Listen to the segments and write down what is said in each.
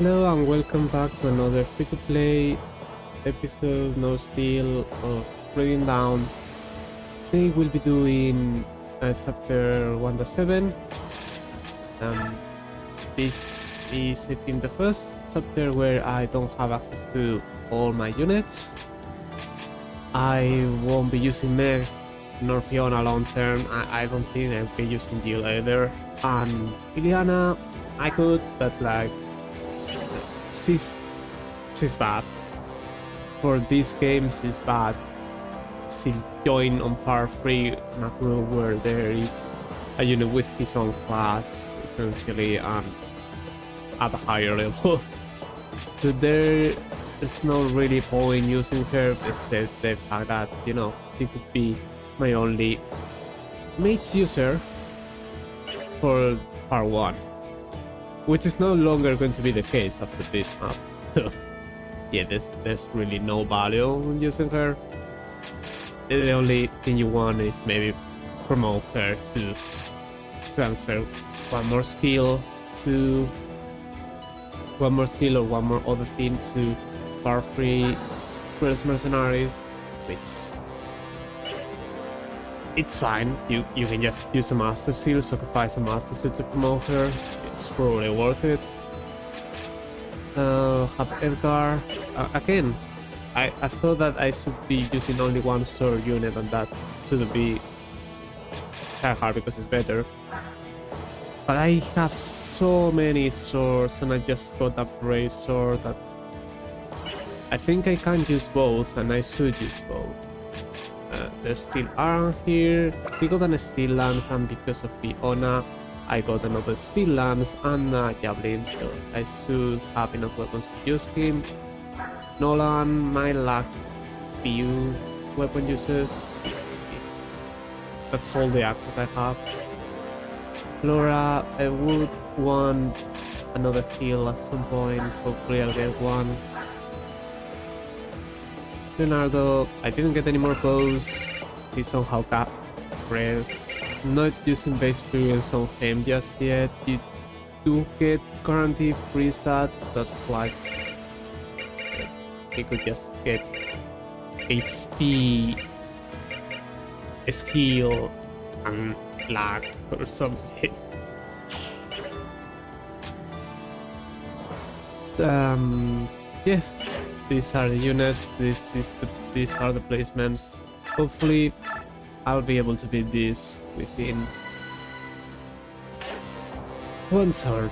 Hello and welcome back to another free-to-play episode, no steal of Reading Down. Today we'll be doing chapter 1-7. This is I think the first chapter where I don't have access to all my units. I won't be using Meg nor Fiona long term. I don't think I'll be using Jill either. And Iliana, I could, but like she's bad. For these games, she's bad. She joined on par 3 in a group where there is a unit with his own class, essentially, and at a higher level. So there's no really point using her, except the fact that, you know, she could be my only mates user for part 1. Which is no longer going to be the case after this map. So, yeah, there's really no value in using her. The only thing you want is maybe promote her to transfer one more skill or one more other thing to par 3 Girls Mercenaries, which it's fine. You can just use a Master Seal, sacrifice a Master Seal to promote her. It's probably worth it. Have Edgar. Again, I thought that I should be using only one sword unit, and that should be hard because it's better. But I have so many swords, and I just got a brace sword that I think I can use both, and I should use both. There's still Aaron here. We got an steel lance, and because of Fiona, I got another steel lance and a javelin, so I should have enough weapons to use him. Nolan might lack few weapon uses. That's all the access I have. Laura, I would want another heal at some point. Hopefully I'll get one. Leonardo, I didn't get any more bows. He somehow got press. Not using base experience on him just yet. You do get guaranteed free stats, but like he could just get HP, skill, and luck or something. Yeah, these are the units. These are the placements. Hopefully, I'll be able to beat this within one turn.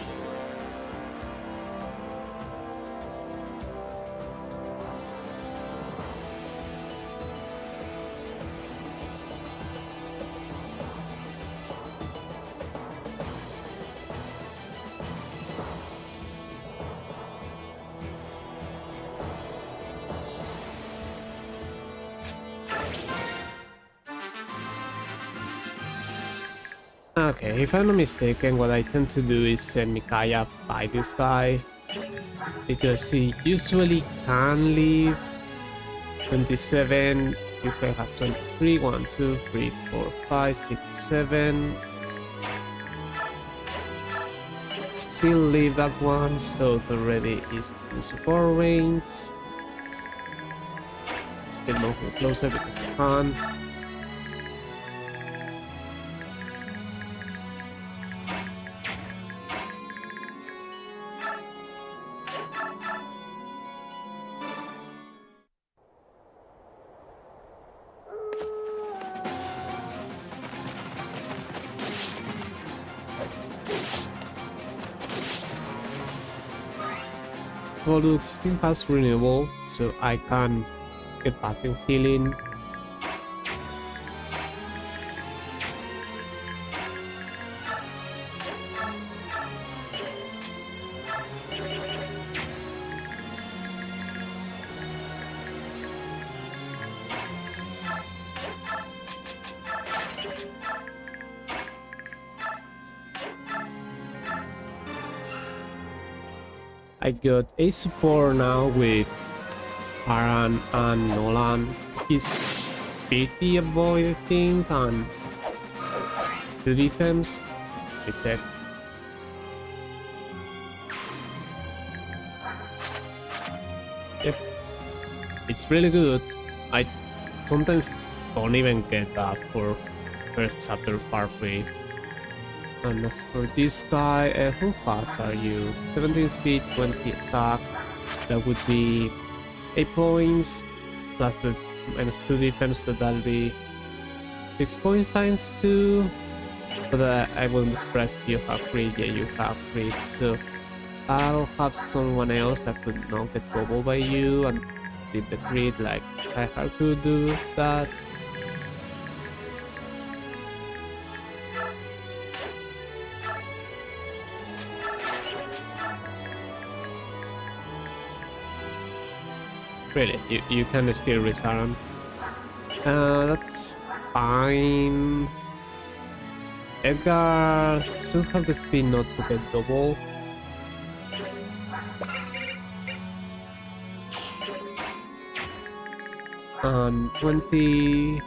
Okay, if I'm not mistaken, what I tend to do is send Mikaya by this guy, because he usually can leave 27. This guy has 23. 1, 2, 3, 4, 5, 6, 7. Still leave that one, so the ready is in support range. Still moving closer because I can. Paralogues still has renewable, so I can get passive healing. I got a support now with Aaron and Nolan. He's 50 avoid, I think, and the defense. We check. Yep, it's really good. I sometimes don't even get that for first chapter of part 3. And as for this guy, how fast are you? 17 speed, 20 attack. That would be 8 points plus the -2 defense, so that'll be 6 points times 2. But I wouldn't be surprised if you have crit. Yeah, you have crit, so I'll have someone else that could not get double by you and did the crit, like Sahar could do that. Really, you can still return. That's fine. Edgar should have the speed not to get double. And 20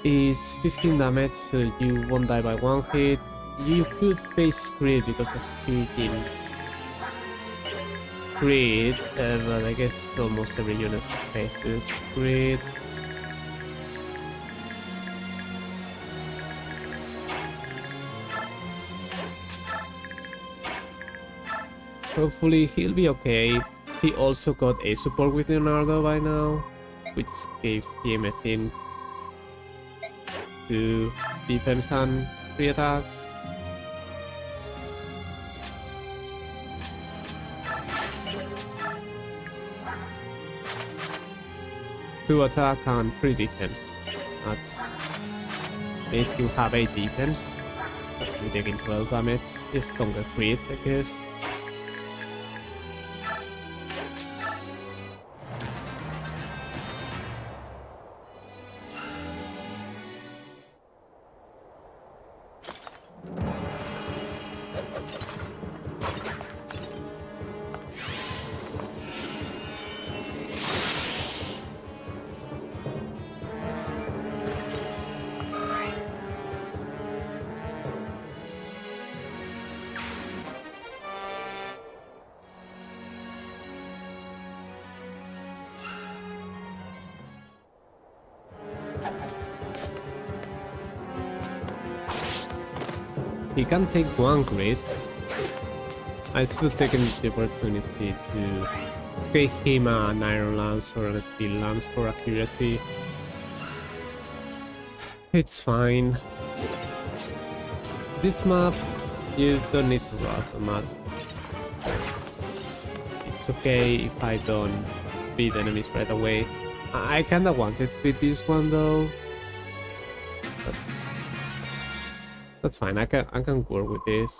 is 15 damage, so you won't die by 1 hit. You could face crit because that's freaking crit, but I guess almost every unit faces crit. Hopefully he'll be okay. He also got a support with Leonardo by now, which gives him, I think, 2 defense and 3 attack. Two attack and 3 defense. That's basically have 8 defense. You're taking 12 damage. Just don't get crit, I guess. He can take 1 crit. I still taken the opportunity to pay him an Iron Lance or a Steel Lance for accuracy. It's fine. This map, you don't need to rush that much. It's okay if I don't beat enemies right away. I kinda wanted to beat this one though. That's fine. I can work with this.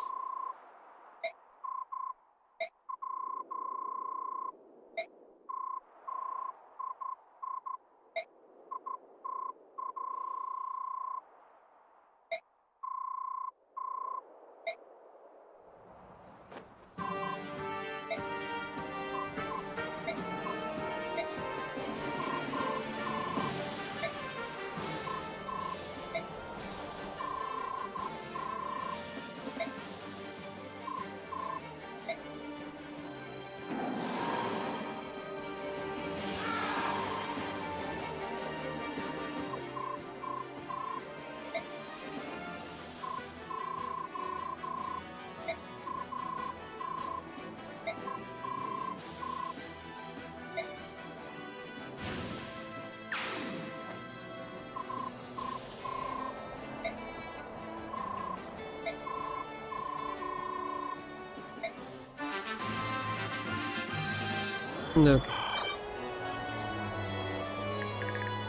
Okay.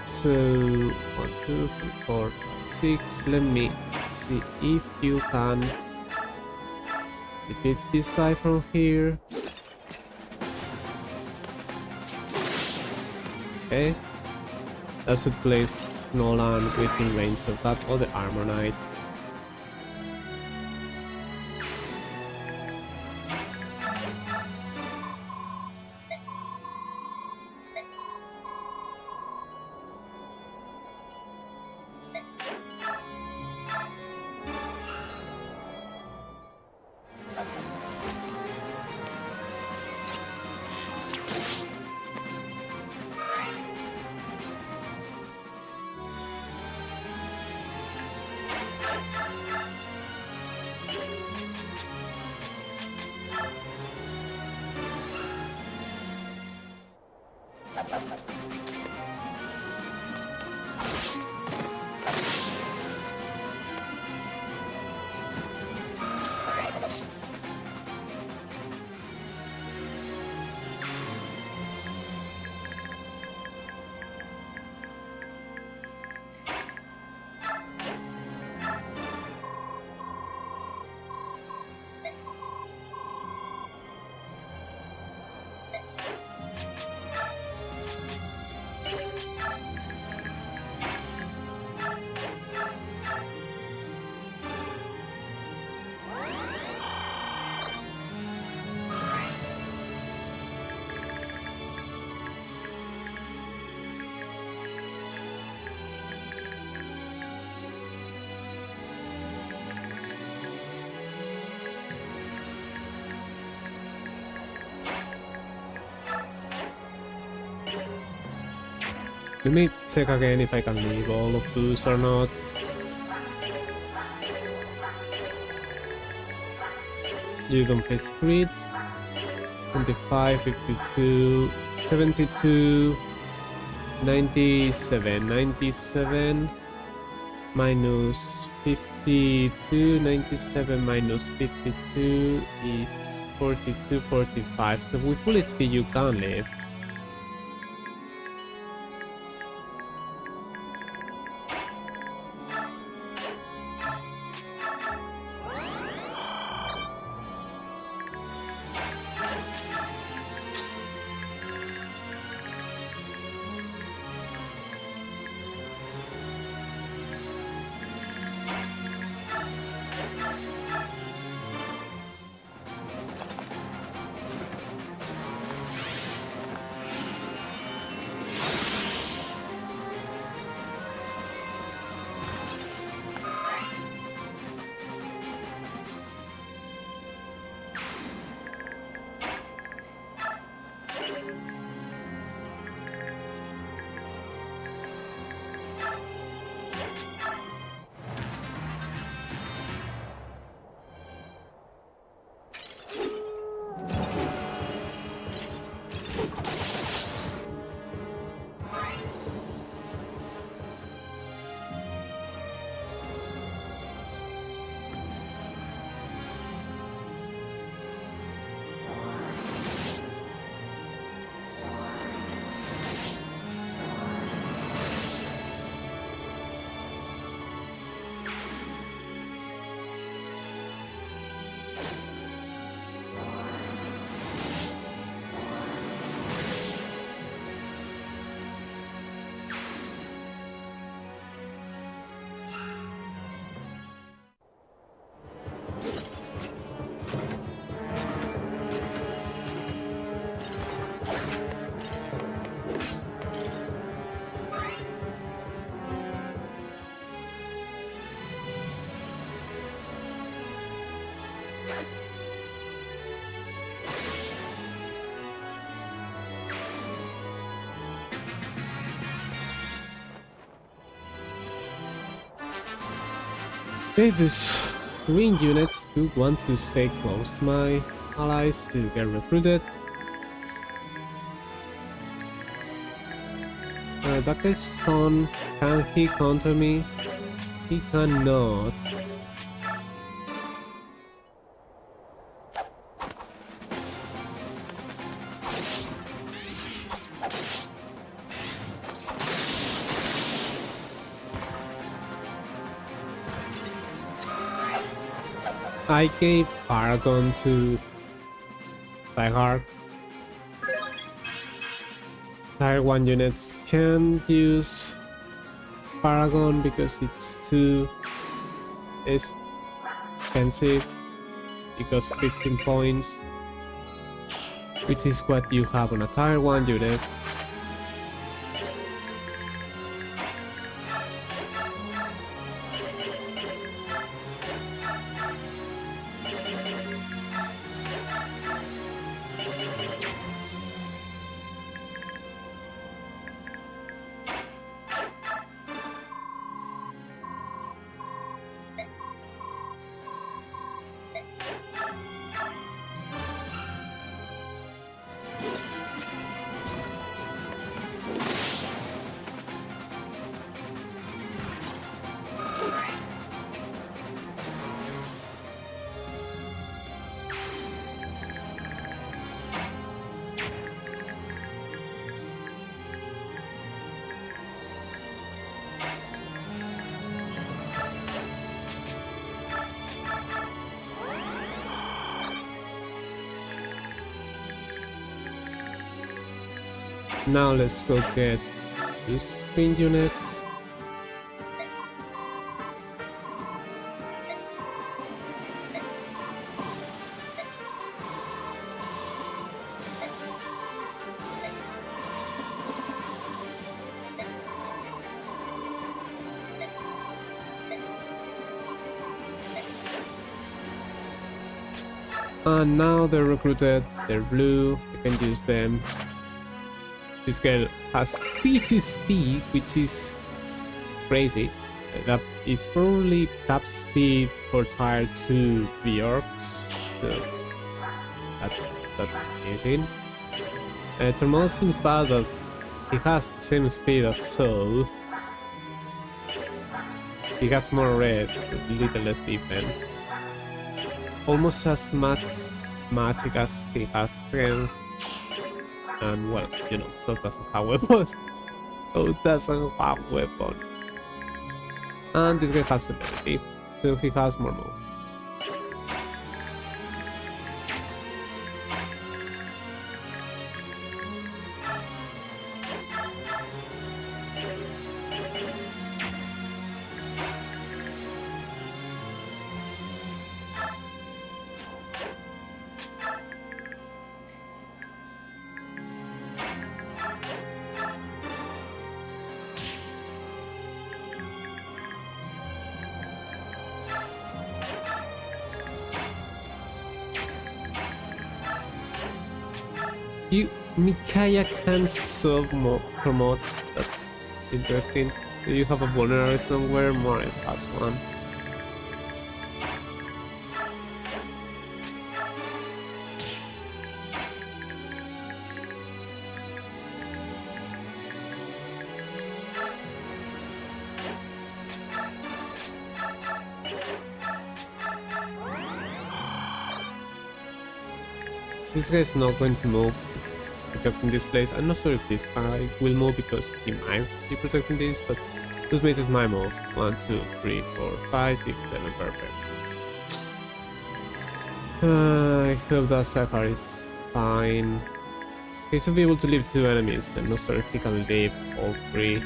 So 1, 2, 3, 4, 5, 6. Let me see if you can defeat this guy from here. Okay. That should place Nolan within range of that or the Armor Knight. Let me check again if I can leave all of those or not. You don't face crit. 25, 52, 72, 97, 97 minus 52, 97 minus 52 is 42, 45. So with full HP you can live. Okay, these green units do want to stay close to my allies to get recruited. That guy's stun, can he counter me? He cannot. I gave Paragon to Tiger. Tier 1 units can't use Paragon because it's too expensive. It costs 15 points, which is what you have on a Tier 1 unit. Now let's go get two screen units. And now they're recruited, they're blue, you can use them. This girl has 50 speed, which is crazy. That is probably cap speed for tier 2 Bjorks, so that's amazing. Tormod seems bad, but he has the same speed as Soul. He has more res, a little less defense. Almost as much magic as he has strength. And well, you know, so doesn't have weapon. So doesn't have weapon. And this guy has ability, so he has more move. Mikaya can promote. That's interesting. Do you have a vulnerary somewhere? More has one. This guy is not going to move. He's protecting this place. I'm not sure if this guy will move because he might be protecting this, but this mate is my move. 1, 2, 3, 4, 5, 6, 7, perfect. I hope that Sakar is fine. He should be able to leave 2 enemies. I'm not sure if he can leave all 3.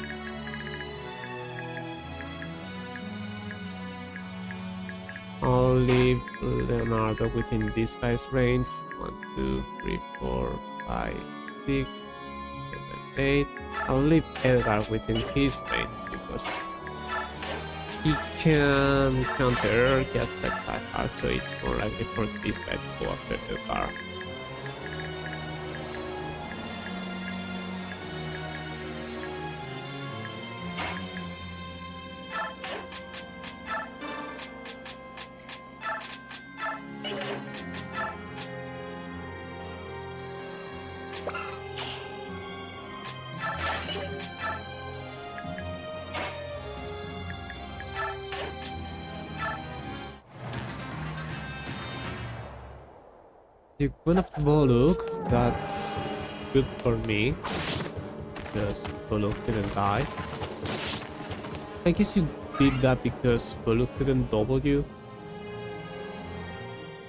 I'll leave Leonardo within this guy's range. 1, 2, 3, 4, 5, 6, 7, 8. I'll leave Edgar within his range because he can counter just like Sakar, so it's more likely for this guy to go after Edgar. You went up to Voluk, that's good for me, because Voluk didn't die. I guess you did that because Voluk didn't double you.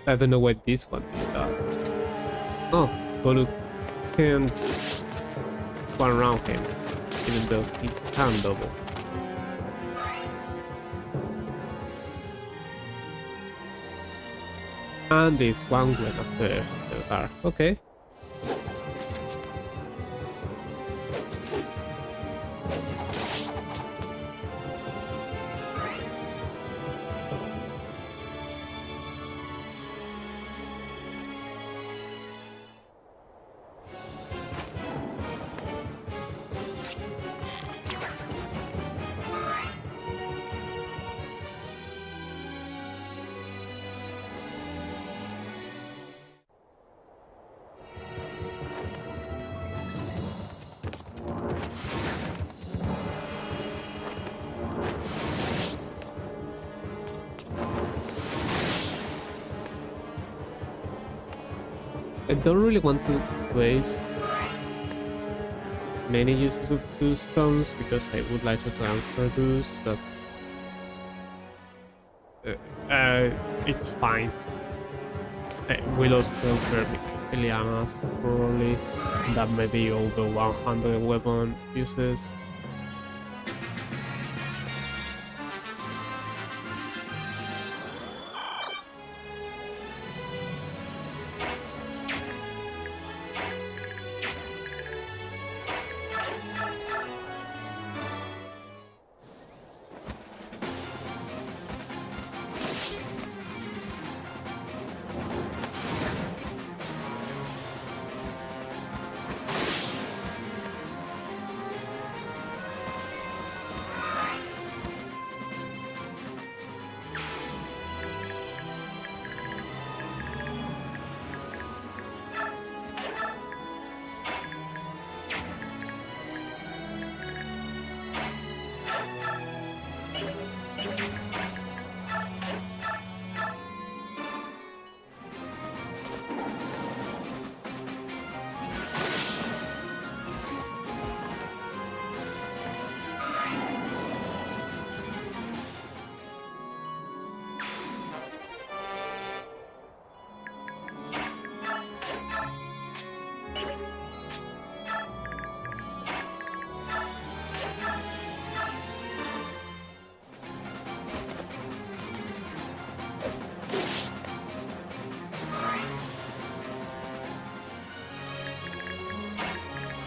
I don't know why this one did that. Oh, Voluk can't one round him, even though he can double. And this one went after the car. Okay. I don't really want to waste many uses of those stones because I would like to transfer those, but it's fine. Willow's transfer Iliana's probably. That may be over 100 weapon uses.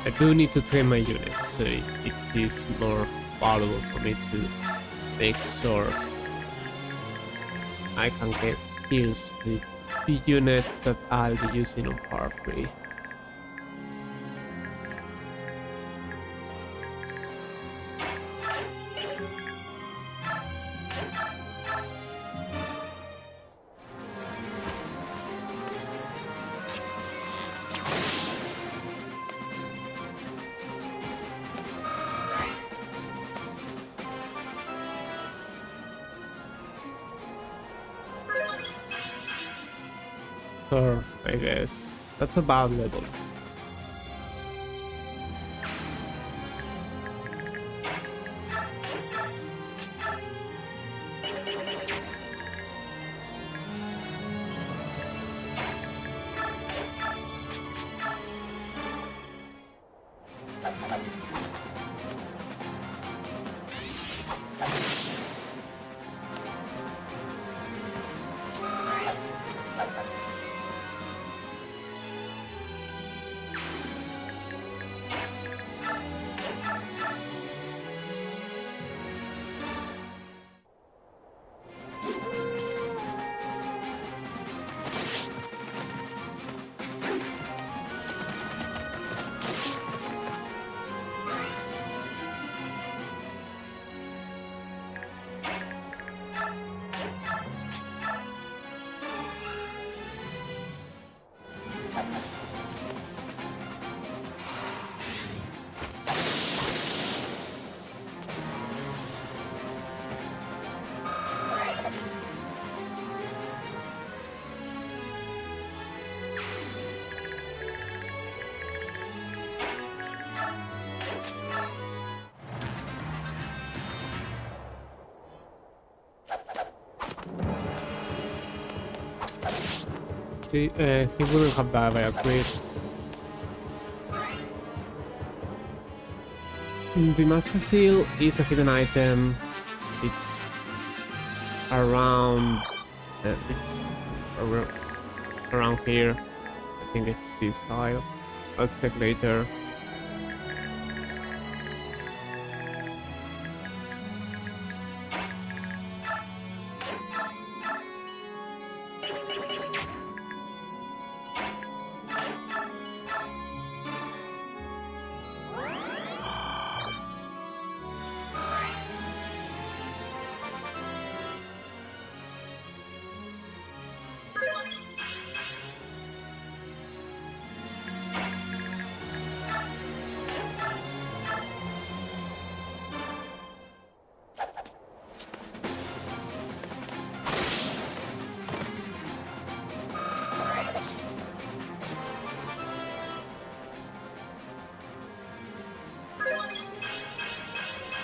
I do need to train my units, so it is more valuable for me to make sure I can get kills with the units that I'll be using on part 3. Sure, I guess. That's a bad level. He wouldn't have died, I agree. The Master Seal is a hidden item. It's around... around here. I think it's this tile. I'll check later.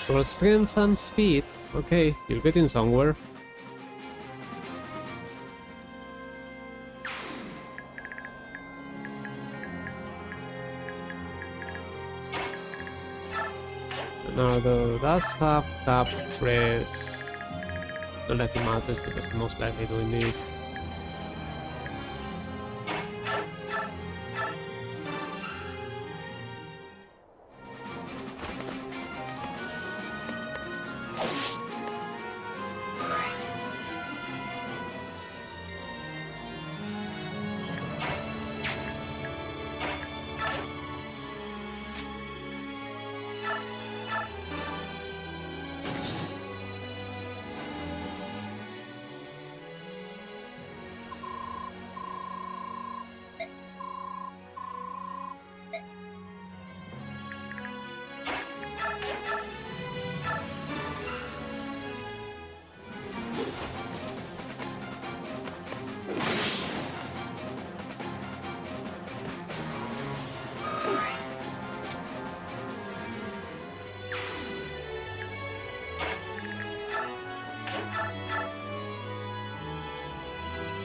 For strength and speed, okay, you're getting somewhere. Nardo does have tap press. Not like it matters because I'm most likely doing this.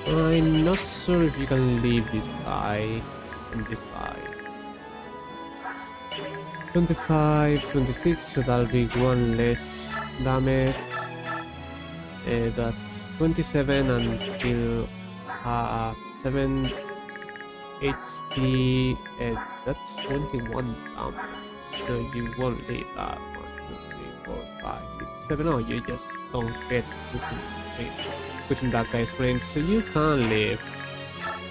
I'm not sure if you can leave this guy and this guy. 25, 26, so that'll be one less damage. That's 27 and still 7 HP. That's 21 damage. So you won't leave that. 1, 2, 3, 4, 5, 6, 7. Oh, you just don't get within that guy's range, so you can leave.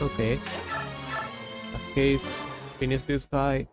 Okay. In that case, finish this guy.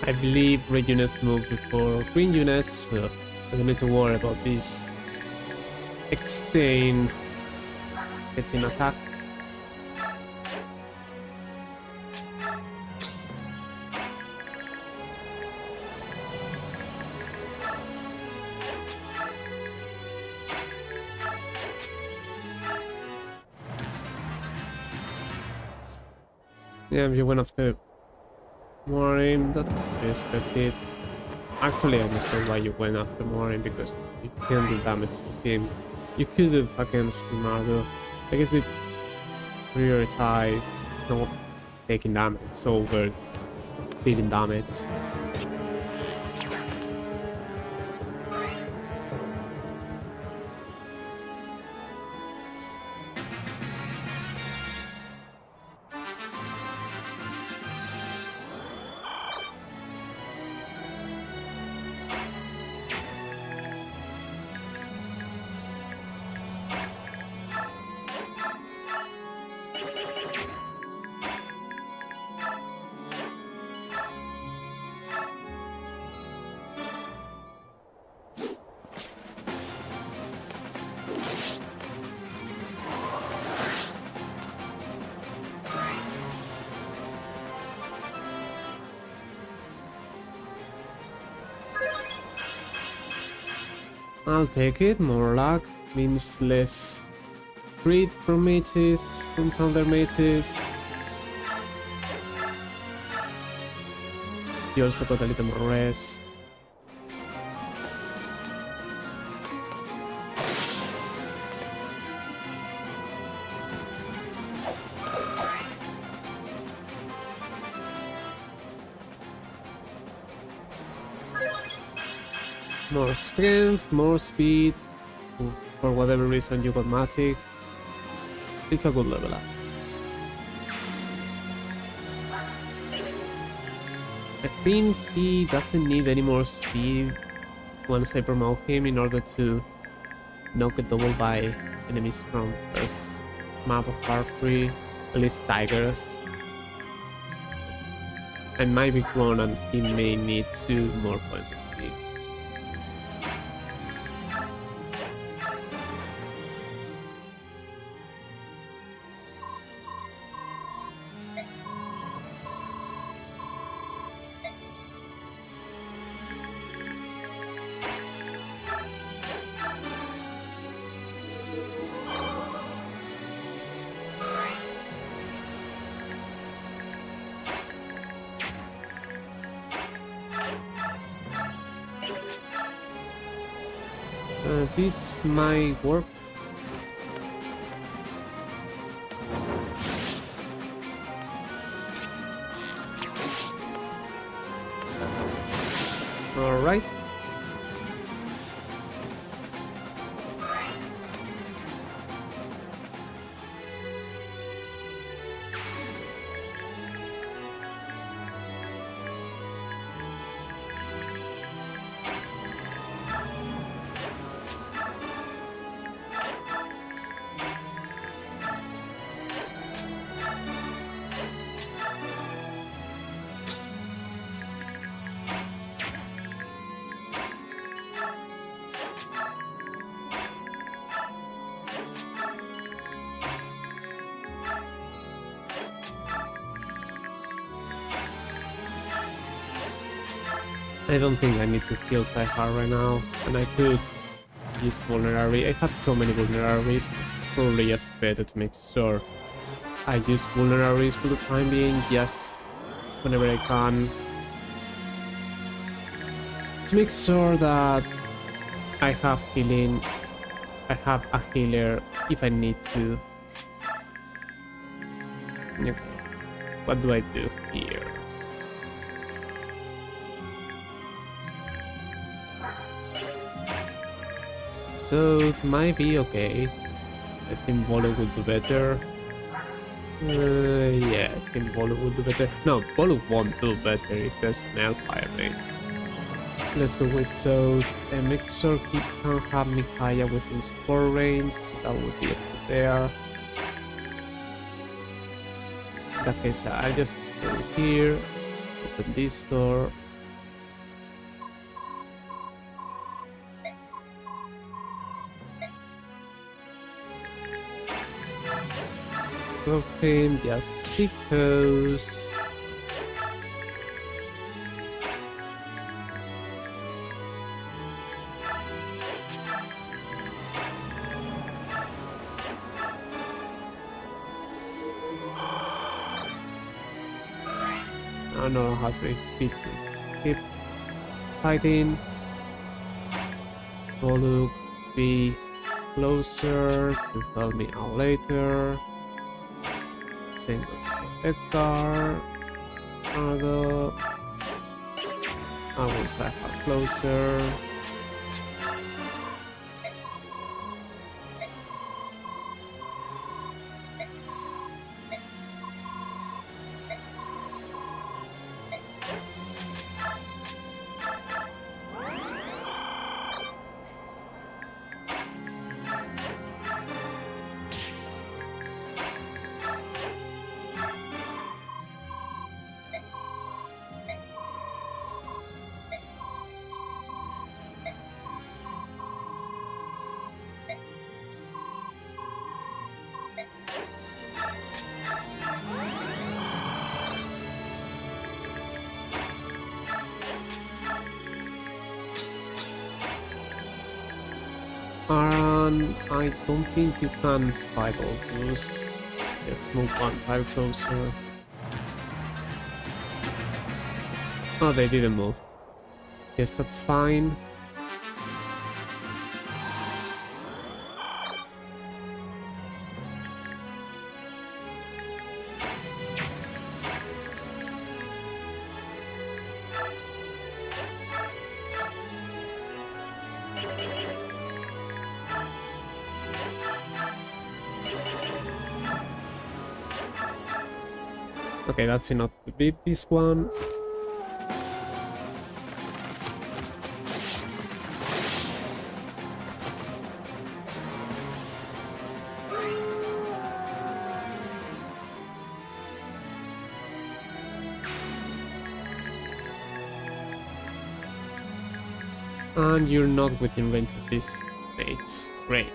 I believe red units move before green units, so I don't need to worry about this extend getting attacked. Yeah, you went after more aim, that's expected. Actually, I'm not sure why you went after more aim, because you can do damage to him. You could have against Leonardo. I guess they prioritize not taking damage over dealing damage. I'll take it. More luck means less greed from mages, from thunder mages. You also got a little more rest. More strength, more speed. For whatever reason you got magic. It's a good level up. I think he doesn't need any more speed once I promote him in order to knocked double by enemies from first map of part 3, at least tigers. I might be wrong and he may need 2 more points of speed. This might work. All right. I don't think I need to kill Sci-Fi right now, and I could use vulnerary. I have so many vulneraries, it's probably just better to make sure I use vulneraries for the time being, just whenever I can. To make sure that I have healing, I have a healer if I need to. Okay, what do I do here? So it might be okay. I think Bolo would do better. Yeah, I think Bolo would do better. No, Bolo won't do better if there's an fire blades. Let's go with South and make sure he can have Mikaya within support range. That would be up to there. In that case, I just go here, open this door. Him just because I don't know how to speed to keep fighting. Bolu be closer to help me out later. Same goes for Edgar. Argo. I will side closer. And I don't think you can fight all those. Let's move one tile closer. Oh, they didn't move. Yes, that's fine. Okay, that's enough to beat this one. And you're not within range of these mates. Great.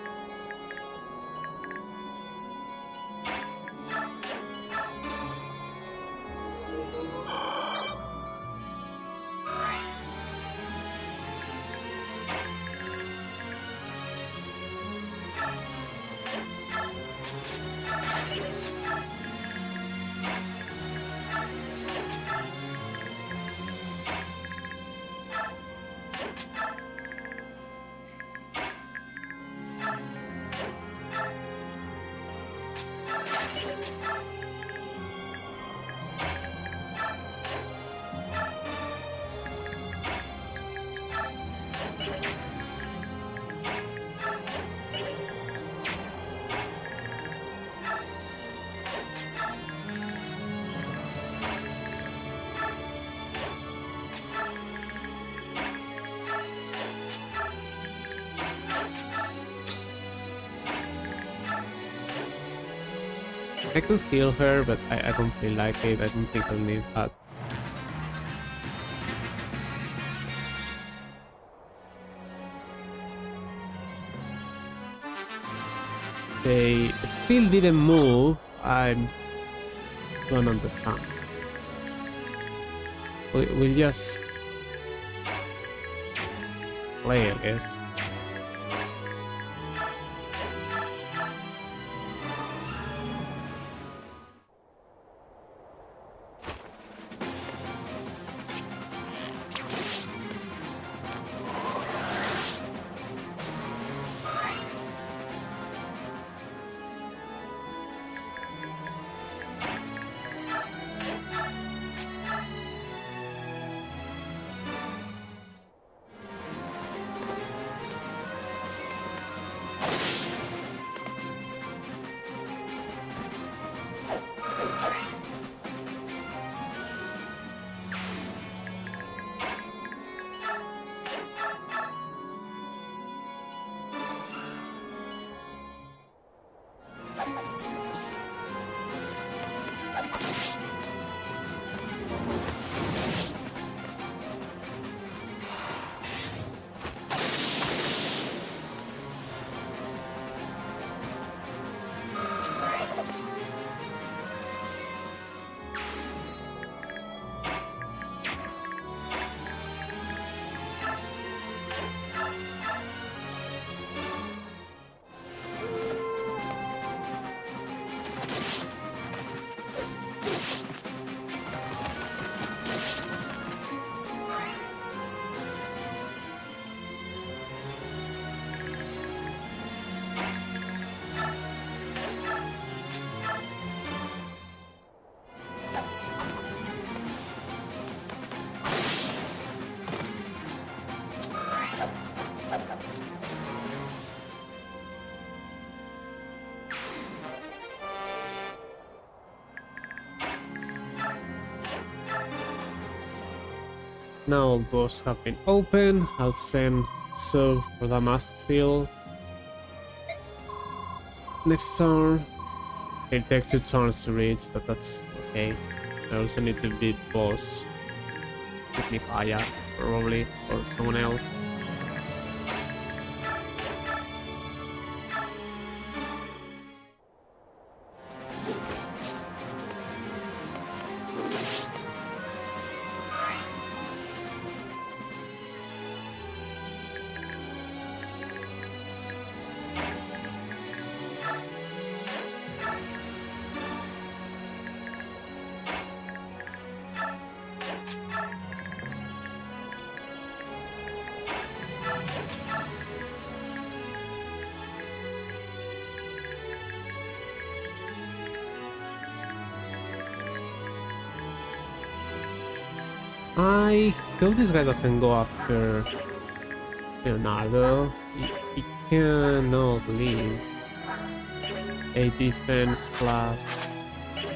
I could heal her, but I don't feel like it. I don't think I'll need that. They still didn't move. I don't understand. We'll just play, I guess. Now all doors have been open. I'll send serve for the master seal. Next turn. It'll take 2 turns to reach, but that's okay. I also need to beat boss with Mikaya, probably, or someone else. I hope this guy doesn't go after Leonardo. He cannot leave. A defense plus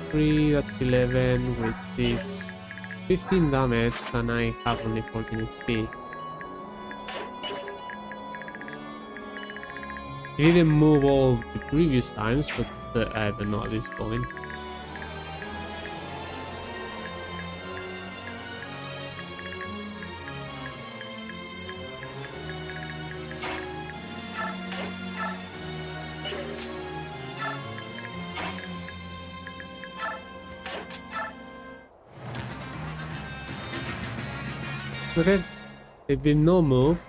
3, that's 11, which is 15 damage, and I have only 14 HP. He didn't move all the previous times, but I don't know at this point. Okay, there been no move.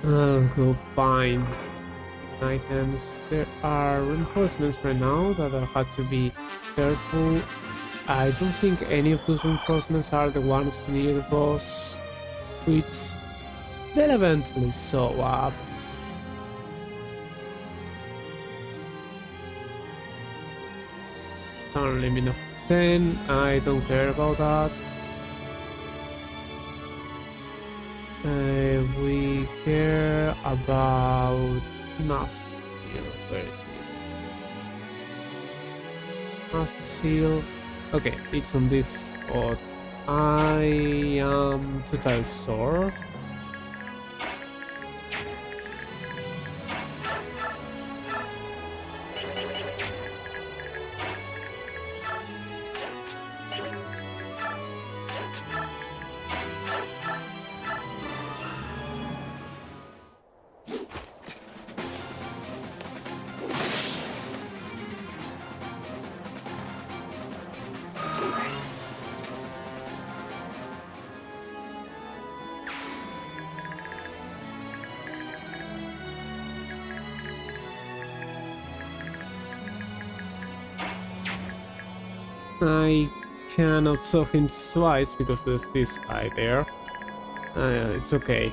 I'll go find items. There are reinforcements right now that I had to be careful. I don't think any of those reinforcements are the ones near the boss, which they'll eventually show up. Turn limit of 10, I don't care about that. We care about Master Seal. Where is it? Master Seal. Okay, it's on this spot. I am total sore. I cannot saw him twice because there's this guy there. It's okay.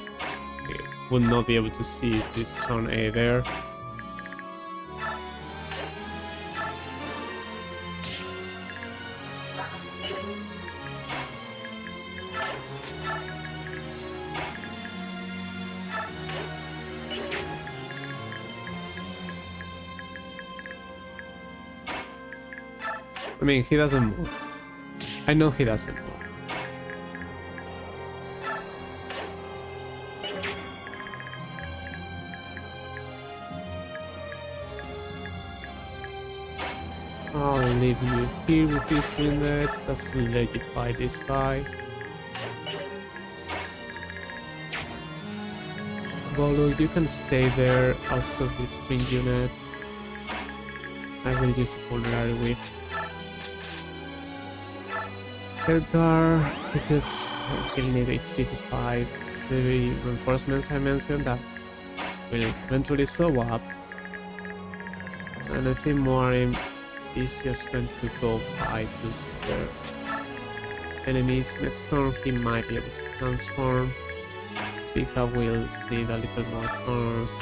We will not be able to seize this turn A there. I mean, he doesn't move. I know he doesn't move. I'll leave you here with these units. That's to legify this guy. Bolu, you can stay there. Also, this green unit. I will use a pulmonary whiff. Edgar, because he'll need HP to fight the reinforcements I mentioned that will eventually show up. And I think Moarim is just going to go fight those other enemies. Next turn he might be able to transform. Pika will need a little more turns.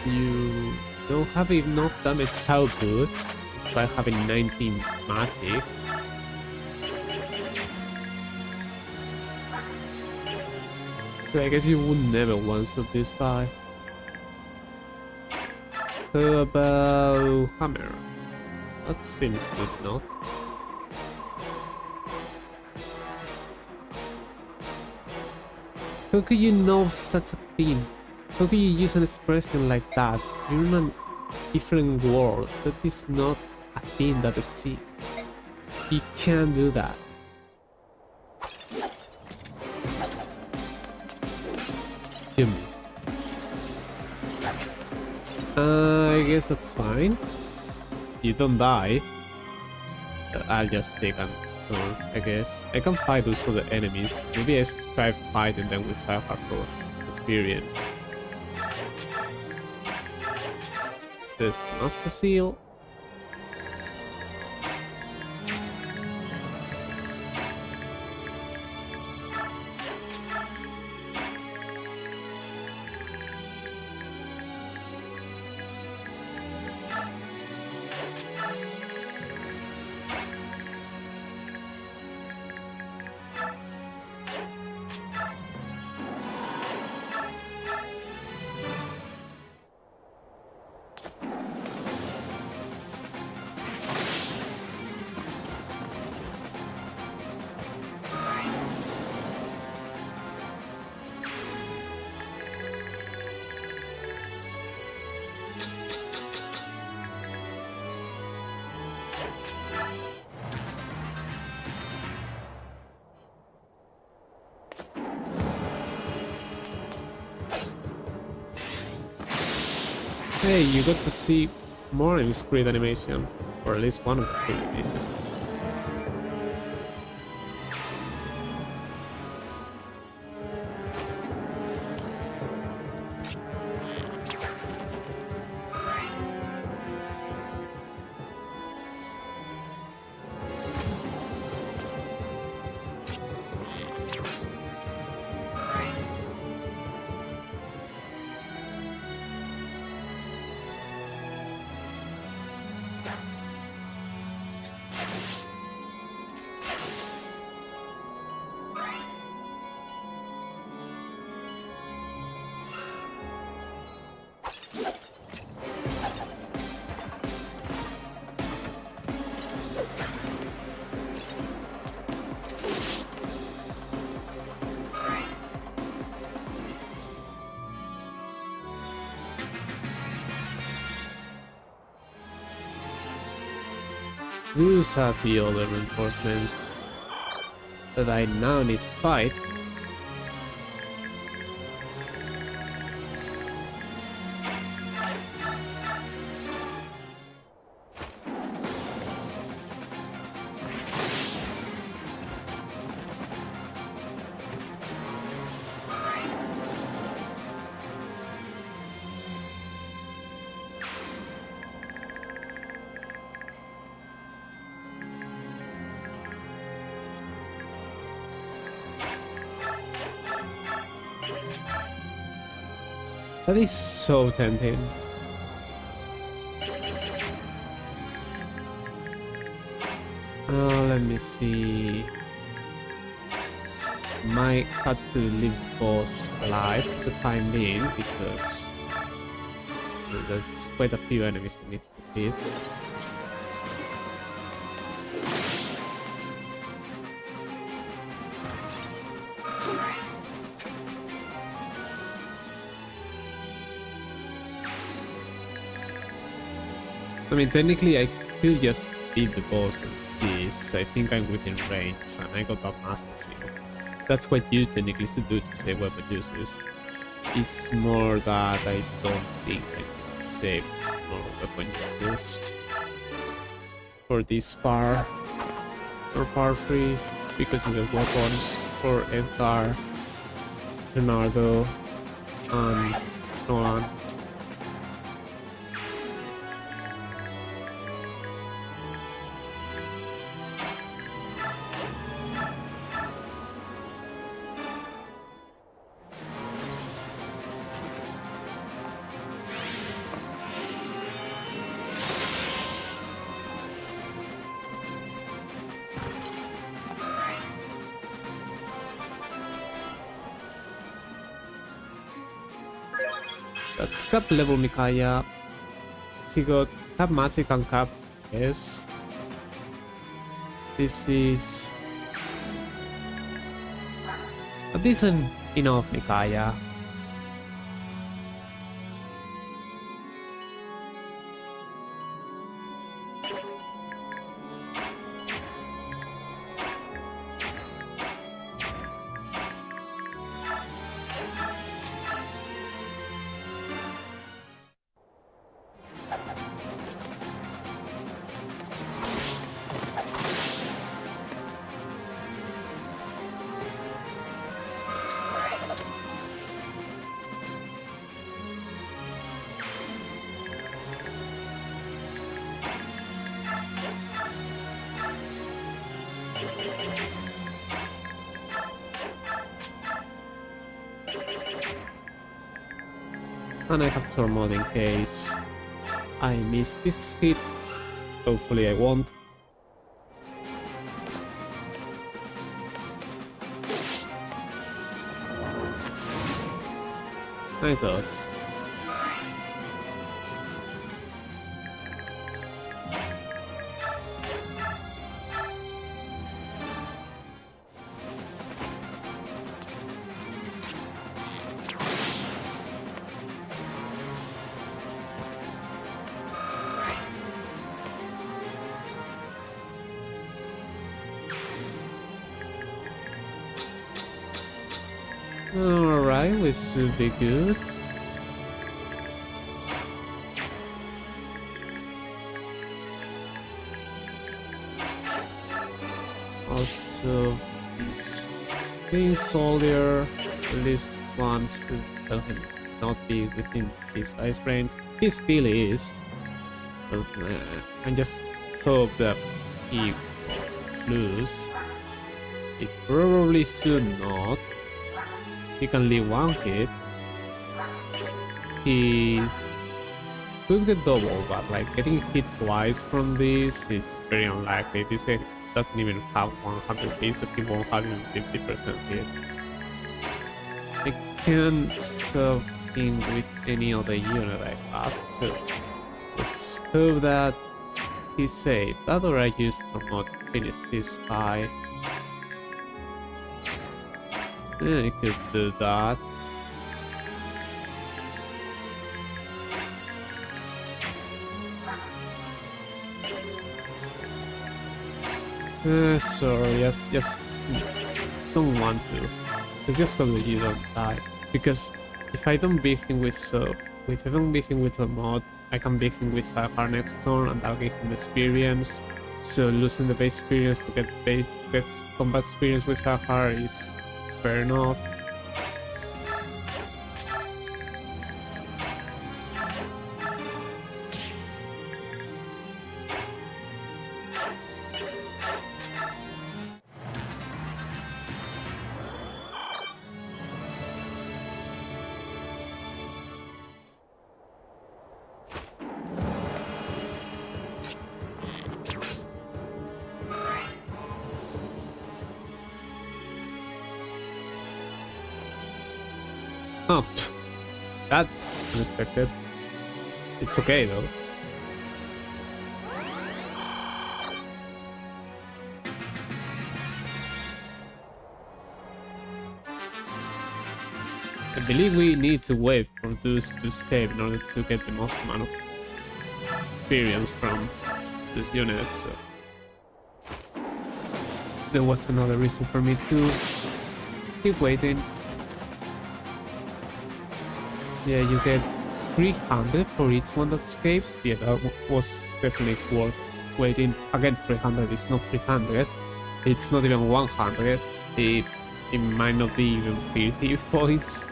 You don't have enough damage output despite having 19 magic. So I guess you would never one-shot this guy. How about hammer? That seems good, no? How could you know such a thing? How can you use an expression like that? You're in a different world. That is not a thing that exists. You can't do that. You miss. I guess that's fine. You don't die. I'll just take a turn, I guess. I can fight those other enemies. Maybe I should try fighting them with Cypher for experience. There's Master Seal. Hey, you got to see more in this crit animation, or at least one of the crit animations. Those are the other reinforcements that I now need to fight. That is so tempting. Let me see. Might have to leave boss alive for the time being because there's quite a few enemies I need to defeat. I mean, technically I could just beat the boss and see. I think I'm within range and I got that Master Seal. That's what you technically should do to save weapon uses. It's more that I don't think I can save more weapon uses for this par or par 3 because you get weapons for Edgar, Leonardo, and Nolan. That's cap level Mikaya. She got cap magic and cap yes. This is a decent enough Mikaya. And I have Tormod in case I miss this hit. Hopefully I won't. Nice dodge. Alright, we should be good. Also, this soldier at least wants to tell him not be within his ice range. He still is, but I just hope that he lose. It probably should not. He can leave one hit. He could get double, but like getting hit twice from this is very unlikely. This guy doesn't even have 100 hits, so he won't have even 50% hit. I can't sub him with any other unit I have, so let's hope that he's safe. That or I use Tormod to finish this guy. Yeah, I could do that. Sorry, just don't want to. It's just because you don't die. Because if I don't beat him with sub, if I don't beat him with a mod, I can beat him with Sahar next turn and that'll give him experience. So losing the base experience to get combat experience with Sahar is fair enough. Oh, that's unexpected. It's okay though. I believe we need to wait for those to escape in order to get the most amount of experience from those units. So there was another reason for me to keep waiting. Yeah, you get 300 for each one that escapes. Yeah, that was definitely worth waiting. Again, 300 is not 300. It's not even 100. It might not be even 50 points.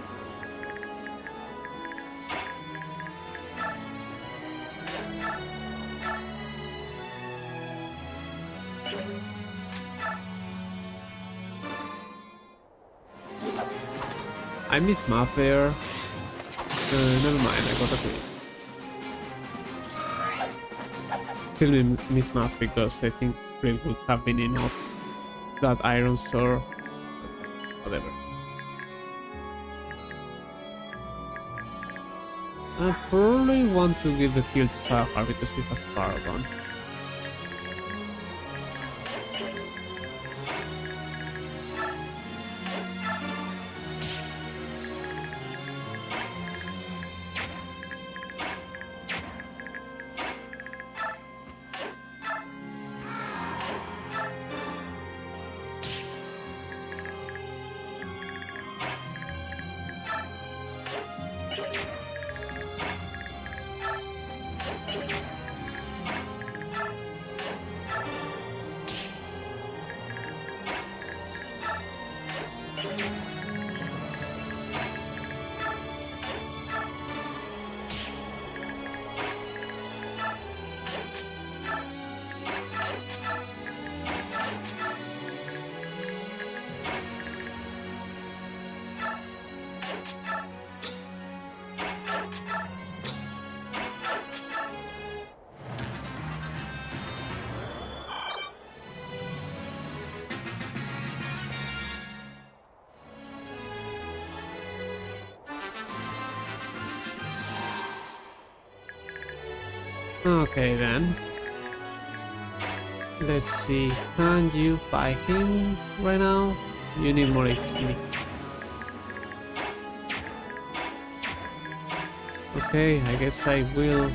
I miss map there. Never mind, I got a crit. Still miss map because I think crit would have been enough. That iron sword. Whatever. I probably want to give the kill to Sahar because he has Paragon. Okay then. Let's see. Can you fight him right now? You need more HP. Okay, I guess I will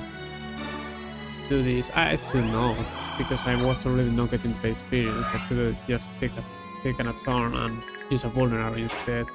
do this. I should know because I was already not getting the experience. I could have just taken a turn and use a vulnerable instead.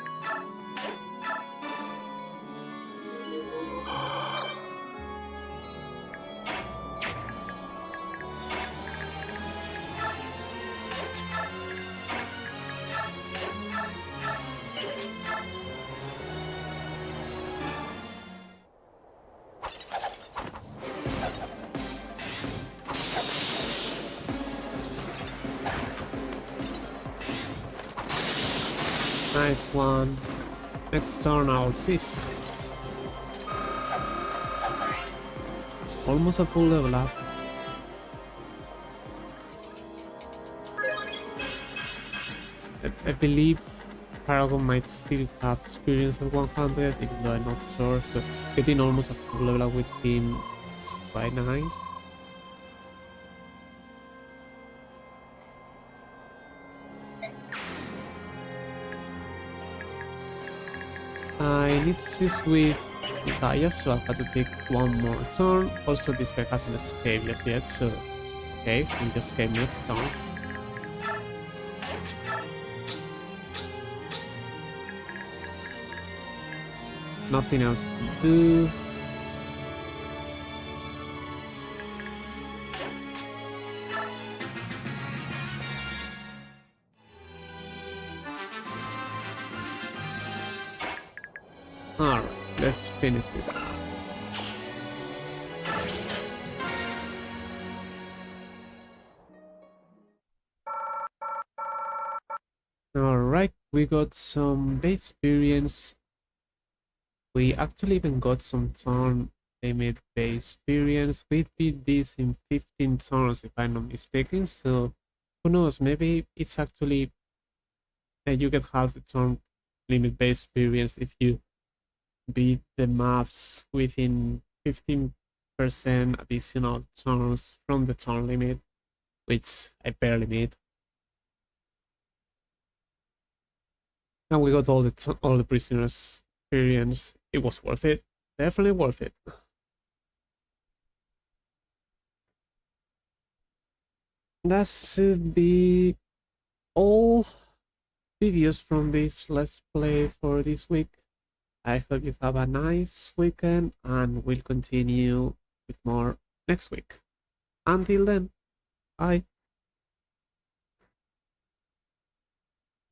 Nice one. Next turn I'll cease. Almost a full level up. I believe Paragon might still have experience at 100, even though I'm not sure, so getting almost a full level up with him is quite nice. I need to cease with Gaia, so I'll have to take one more turn. Also, this guy hasn't escaped just yet, so okay, we just escape next turn. Nothing else to do. Alright, let's finish this one. Alright, we got some base experience. We actually even got some turn limit base experience. We did this in 15 turns if I'm not mistaken, so who knows, maybe it's actually you get half the turn limit base experience if you beat the maps within 15% additional turns from the turn limit, which I barely need. And we got all the prisoners experience. It was worth it. Definitely worth it. That should be all videos from this Let's Play for this week. I hope you have a nice weekend, and we'll continue with more next week. Until then, bye.